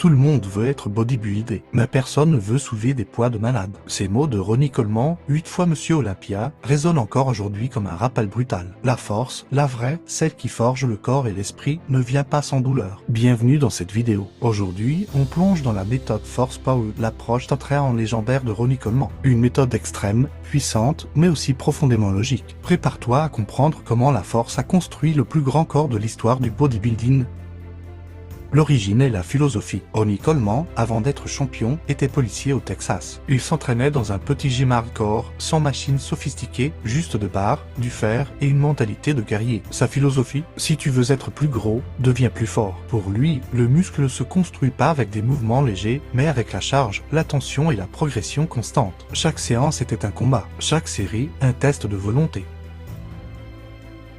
Tout le monde veut être bodybuildé, mais personne ne veut soulever des poids de malade. Ces mots de Ronnie Coleman, 8 fois Monsieur Olympia, résonnent encore aujourd'hui comme un rappel brutal. La force, la vraie, celle qui forge le corps et l'esprit, ne vient pas sans douleur. Bienvenue dans cette vidéo. Aujourd'hui, on plonge dans la méthode Force Power, l'approche d'entraînement légendaire de Ronnie Coleman. Une méthode extrême, puissante, mais aussi profondément logique. Prépare-toi à comprendre comment la force a construit le plus grand corps de l'histoire du bodybuilding. L'origine et la philosophie. Ronnie Coleman, avant d'être champion, était policier au Texas. Il s'entraînait dans un petit gym hardcore, sans machines sophistiquées, juste de barres, du fer et une mentalité de guerrier. Sa philosophie, si tu veux être plus gros, deviens plus fort. Pour lui, le muscle ne se construit pas avec des mouvements légers, mais avec la charge, la tension et la progression constante. Chaque séance était un combat, chaque série, un test de volonté.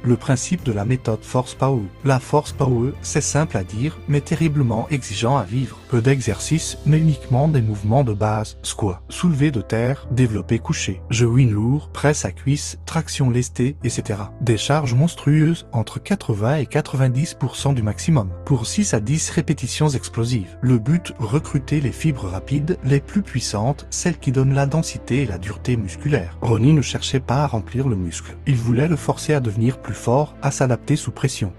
Le principe de la méthode Force Power. La Force Power, c'est simple à dire, mais terriblement exigeant à vivre. Peu d'exercices, mais uniquement des mouvements de base. Squat, soulevé de terre, développé couché, jeunes lourd, presse à cuisse, traction lestée, etc. Des charges monstrueuses, entre 80 et 90% du maximum, pour 6 à 10 répétitions explosives. Le but, recruter les fibres rapides, les plus puissantes, celles qui donnent la densité et la dureté musculaire. Ronnie ne cherchait pas à remplir le muscle. Il voulait le forcer à devenir plus fort, à s'adapter sous pression.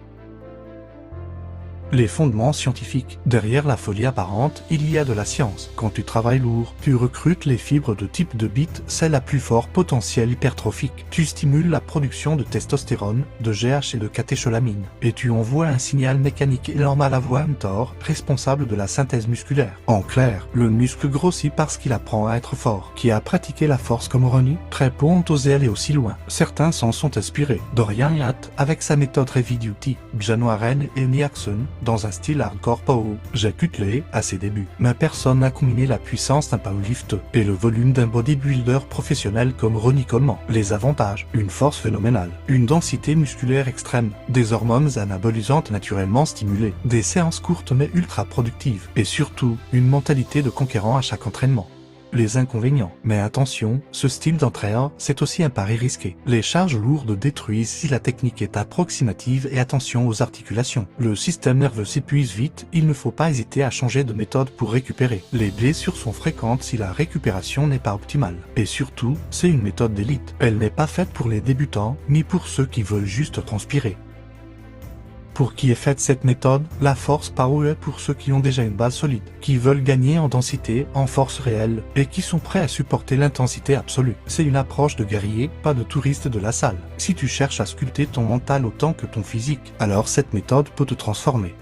Les fondements scientifiques. Derrière la folie apparente, il y a de la science. Quand tu travailles lourd, tu recrutes les fibres de type de bite, celle à plus fort potentiel hypertrophique. Tu stimules la production de testostérone, de GH et de catécholamine. Et tu envoies un signal mécanique énorme à la voie mTOR, responsable de la synthèse musculaire. En clair, le muscle grossit parce qu'il apprend à être fort. Qui a pratiqué la force comme Ronnie? Très peu ont osé aller aussi loin. Certains s'en sont inspirés. Dorian Yates, avec sa méthode Heavy Duty, Jano Aren et Niaxon, dans un style hardcore power. Jack Cutley à ses débuts. Mais personne n'a combiné la puissance d'un powerlifter et le volume d'un bodybuilder professionnel comme Ronnie Coleman. Les avantages, une force phénoménale, une densité musculaire extrême, des hormones anabolisantes naturellement stimulées, des séances courtes mais ultra productives, et surtout, une mentalité de conquérant à chaque entraînement. Les inconvénients. Mais attention, ce style d'entraînement, c'est aussi un pari risqué. Les charges lourdes détruisent si la technique est approximative et attention aux articulations. Le système nerveux s'épuise vite, il ne faut pas hésiter à changer de méthode pour récupérer. Les blessures sont fréquentes si la récupération n'est pas optimale. Et surtout, c'est une méthode d'élite. Elle n'est pas faite pour les débutants, ni pour ceux qui veulent juste transpirer. Pour qui est faite cette méthode? La Force Power est pour ceux qui ont déjà une base solide, qui veulent gagner en densité, en force réelle, et qui sont prêts à supporter l'intensité absolue. C'est une approche de guerrier, pas de touriste de la salle. Si tu cherches à sculpter ton mental autant que ton physique, alors cette méthode peut te transformer.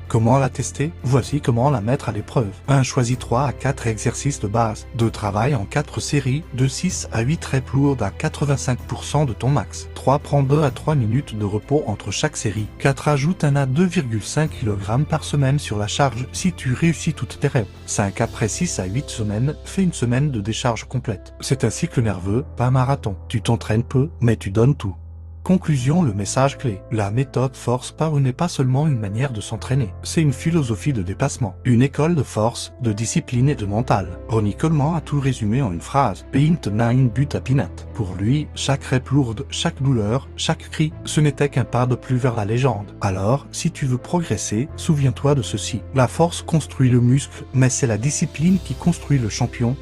Comment la tester? Voici comment la mettre à l'épreuve. 1. Choisis 3 à 4 exercices de base. 2. Travaille en 4 séries, de 6 à 8 reps lourdes à 85% de ton max. 3. Prends 2 à 3 minutes de repos entre chaque série. 4. Ajoute 1 à 2,5 kg par semaine sur la charge si tu réussis toutes tes reps. 5. Après 6 à 8 semaines, fais une semaine de décharge complète. C'est un cycle nerveux, pas un marathon. Tu t'entraînes peu, mais tu donnes tout. Conclusion, le message clé. La méthode Force Power n'est pas seulement une manière de s'entraîner, c'est une philosophie de dépassement, une école de force, de discipline et de mental. Ronnie Coleman a tout résumé en une phrase. Paint nine but à peanut. Pour lui, chaque rep lourde, chaque douleur, chaque cri, ce n'était qu'un pas de plus vers la légende. Alors, si tu veux progresser, souviens-toi de ceci. La force construit le muscle, mais c'est la discipline qui construit le champion.